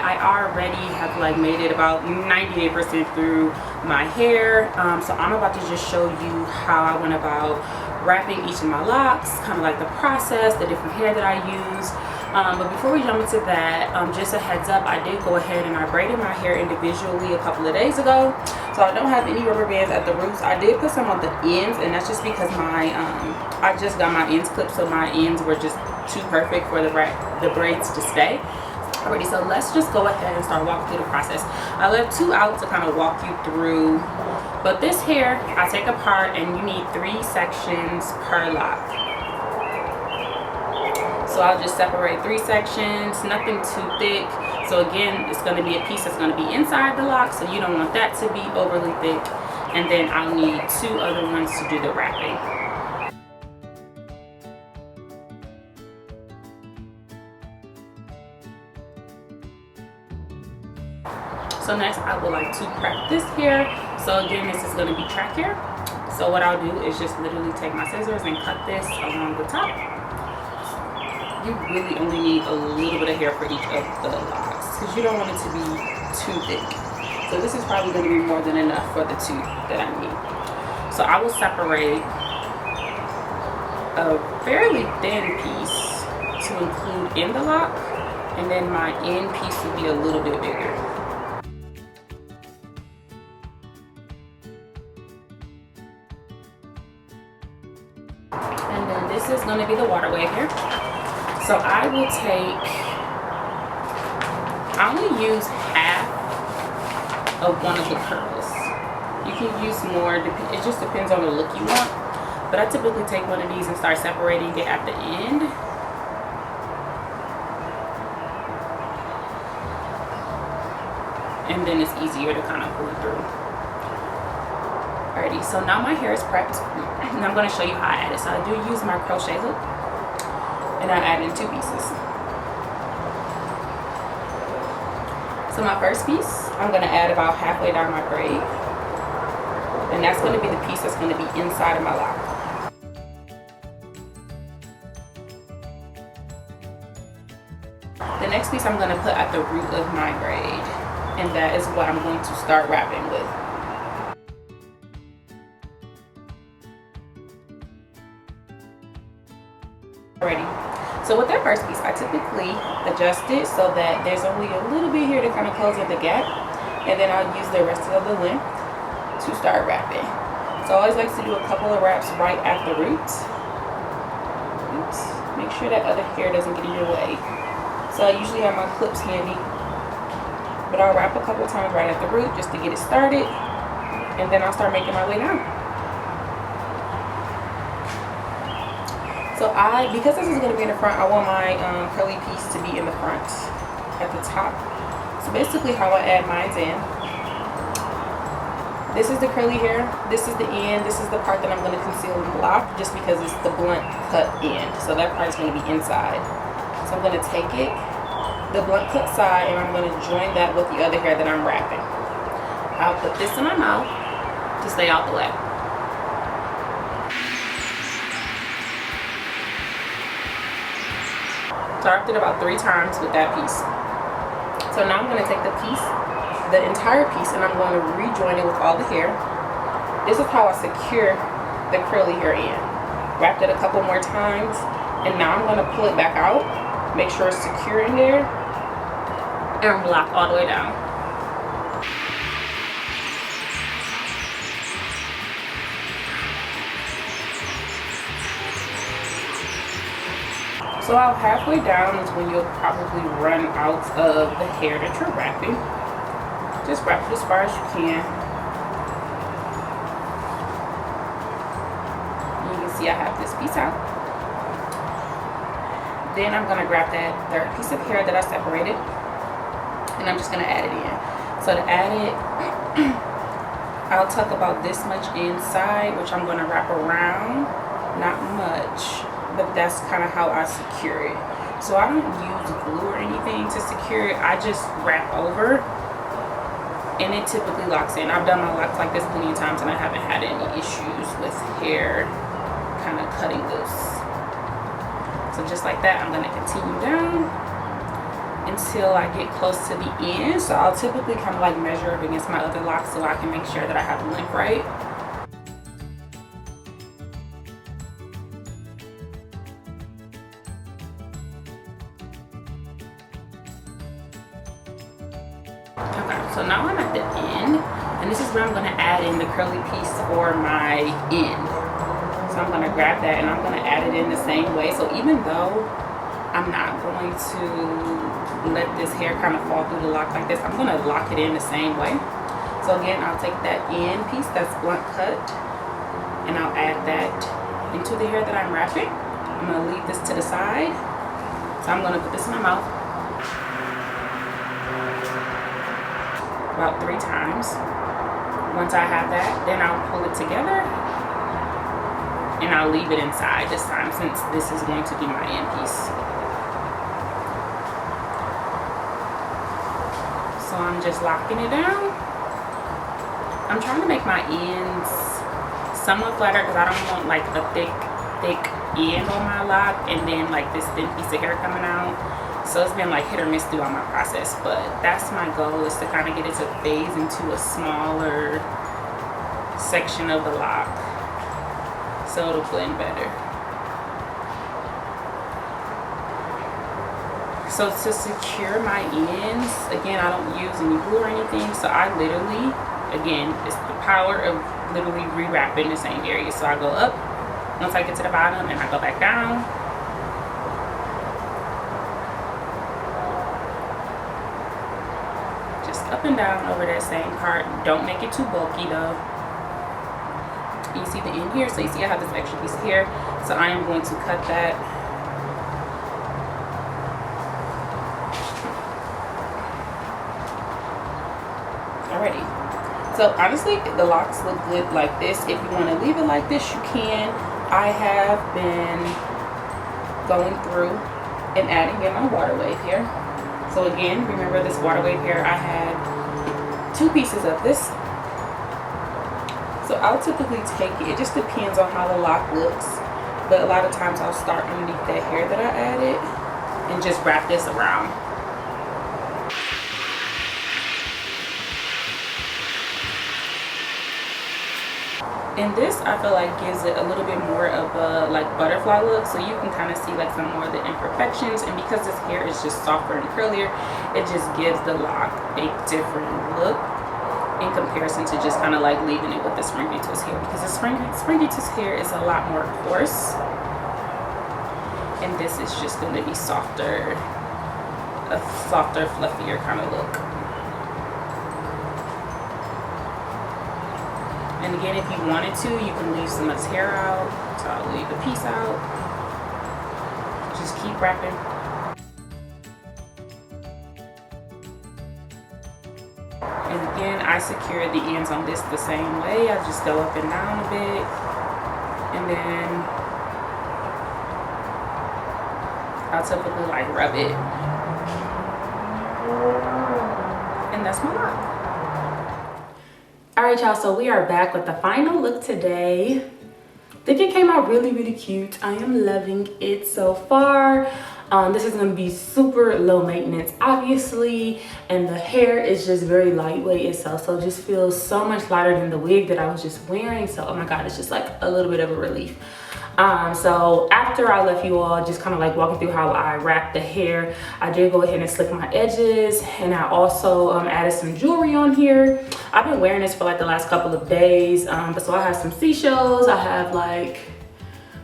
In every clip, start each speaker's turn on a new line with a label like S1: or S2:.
S1: I already have like made it about 98% through my hair. So I'm about to just show you how I went about wrapping each of my locks, kind of like the process, the different hair that I use. But before we jump into that, just a heads up, I did go ahead and I braided my hair individually a couple of days ago. So I don't have any rubber bands at the roots. I did put some on the ends, and that's just because my I just got my ends clipped, so my ends were just too perfect for the braids to stay. Alrighty, so let's just go ahead and start walking through the process. I left two out to kind of walk you through, but this hair I take apart, and you need 3 sections per lock. So I'll just separate 3 sections, nothing too thick. So again, it's going to be a piece that's going to be inside the lock, so you don't want that to be overly thick. And then I'll need 2 other ones to do the wrapping. So next, I would like to prep this hair. So again, this is going to be track hair. So what I'll do is just literally take my scissors and cut this along the top. You really only need a little bit of hair for each of the locks because you don't want it to be too thick. So this is probably going to be more than enough for the 2 that I need. So I will separate a fairly thin piece to include in the lock, and then my end piece will be a little bit bigger. And then this is going to be the water wave here. So I will take, I only use half of one of the curls. You can use more, it just depends on the look you want. But I typically take one of these and start separating it at the end. And then it's easier to kind of pull it through. Alrighty, so now my hair is prepped. And I'm going to show you how I add it. So I do use my crochet hook. And I add in 2 pieces. So my first piece, I'm going to add about halfway down my braid. And that's going to be the piece that's going to be inside of my lock. The next piece I'm going to put at the root of my braid. And that is what I'm going to start wrapping with. Ready. So with that first piece, I typically adjust it so that there's only a little bit here to kind of close in the gap, and then I'll use the rest of the length to start wrapping. So I always like to do a couple of wraps right at the roots. Oops. Make sure that other hair doesn't get in your way. So I usually have my clips handy, but I'll wrap a couple of times right at the root just to get it started, and then I'll start making my way down. So because this is going to be in the front, I want my curly piece to be in the front at the top. So basically how I add mine in. This is the curly hair, this is the end, this is the part that I'm going to conceal in the lock just because it's the blunt cut end. So that part is going to be inside. So I'm going to take it, the blunt cut side, and I'm going to join that with the other hair that I'm wrapping. I'll put this in my mouth to stay out the way. So I wrapped it about 3 times with that piece. So now I'm going to take the entire piece, and I'm going to rejoin it with all the hair. This is how I secure the curly hair in. Wrapped it a couple more times, and now I'm going to pull it back out, make sure it's secure in there, and block all the way down. So about halfway down is when you'll probably run out of the hair that you're wrapping. Just wrap it as far as you can. And you can see I have this piece out. Then I'm going to grab that third piece of hair that I separated, and I'm just going to add it in. So to add it, I'll tuck about this much inside, which I'm going to wrap around. Not much, but that's kind of how I secure it. So I don't use glue or anything to secure it. I just wrap over, and it typically locks in. I've done my locks like this plenty of times, and I haven't had any issues with hair kind of cutting loose. So just like that, I'm going to continue down, until I get close to the end. So I'll typically kind of like measure up against my other locks so I can make sure that I have the length right. Okay, so now I'm at the end, and this is where I'm going to add in the curly piece for my end. So I'm going to grab that and I'm going to add it in the same way. So even though I'm not going to let this hair kind of fall through the lock like this, I'm going to lock it in the same way. So again, I'll take that end piece that's blunt cut and I'll add that into the hair that I'm wrapping. I'm going to leave this to the side. So I'm going to put this in my mouth about 3 times. Once I have that, then I'll pull it together and I'll leave it inside this time, since this is going to be my end piece. So I'm just locking it down. I'm trying to make my ends somewhat flatter because I don't want like a thick end on my lock and then like this thin piece of hair coming out. So it's been like hit or miss throughout my process, but that's my goal, is to kind of get it to phase into a smaller section of the lock so it'll blend better. So to secure my ends, again, I don't use any glue or anything, so I literally, again, it's the power of literally rewrapping the same area. So I go up once I get to the bottom and I go back down. Up and down over that same part. Don't make it too bulky though. You see the end here, so you see I have this extra piece here, so I am going to cut that. Alrighty, so honestly the locks look good like this. If you want to leave it like this, you can. I have been going through and adding in my water wave here. So again, remember this water wave here, I had 2 pieces of this. So I'll typically take it just depends on how the lock looks, but a lot of times I'll start underneath that hair that I added and just wrap this around. And this, I feel like, gives it a little bit more of a like butterfly look, so you can kind of see like some more of the imperfections. And because this hair is just softer and curlier, it just gives the lock a different look in comparison to just kind of like leaving it with the springy twist hair, because the springy twist hair is a lot more coarse and this is just going to be softer, a softer, fluffier kind of look. And again, if you wanted to, you can leave some of this hair out. So I'll leave a piece out. Just keep wrapping. And again, I secure the ends on this the same way. I just go up and down a bit. And then I'll typically like rub it. And that's my lock. Alright y'all, so we are back with the final look today. I think it came out really cute. I am loving it so far. This is going to be super low maintenance obviously, and the hair is just very lightweight itself, so it just feels so much lighter than the wig that I was just wearing. So oh my god, it's just like a little bit of a relief. So after I left you all just kind of like walking through how I wrapped the hair, I did go ahead and slick my edges, and I also added some jewelry on here. I've been wearing this for like the last couple of days, but so I have some seashells, I have like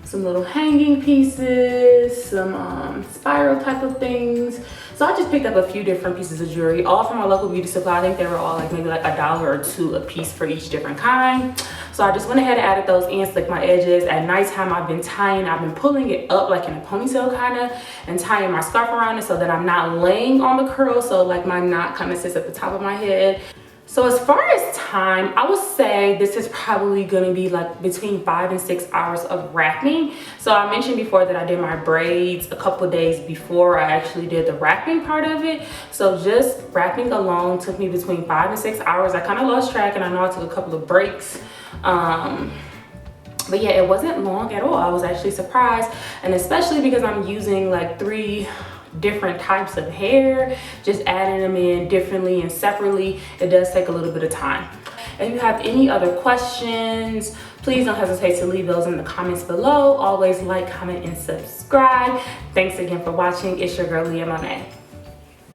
S1: some little hanging pieces, some spiral type of things. So I just picked up a few different pieces of jewelry, all from my local beauty supply. I think they were all like maybe like $1 or $2 a piece for each different kind. So I just went ahead and added those in, slicked my edges. At nighttime, I've been pulling it up like in a ponytail kind of, and tying my scarf around it so that I'm not laying on the curl, so like my knot kind of sits at the top of my head. So as far as time, I would say this is probably going to be like between 5 and 6 hours of wrapping. So I mentioned before that I did my braids a couple days before I actually did the wrapping part of it. So just wrapping alone took me between 5 and 6 hours. I kind of lost track, and I know I took a couple of breaks. But yeah, it wasn't long at all. I was actually surprised, and especially because I'm using like three different types of hair, just adding them in differently and separately, it does take a little bit of time. If you have any other questions, please don't hesitate to leave those in the comments below. Always like, comment, and subscribe. Thanks again for watching. It's your girl, Monet.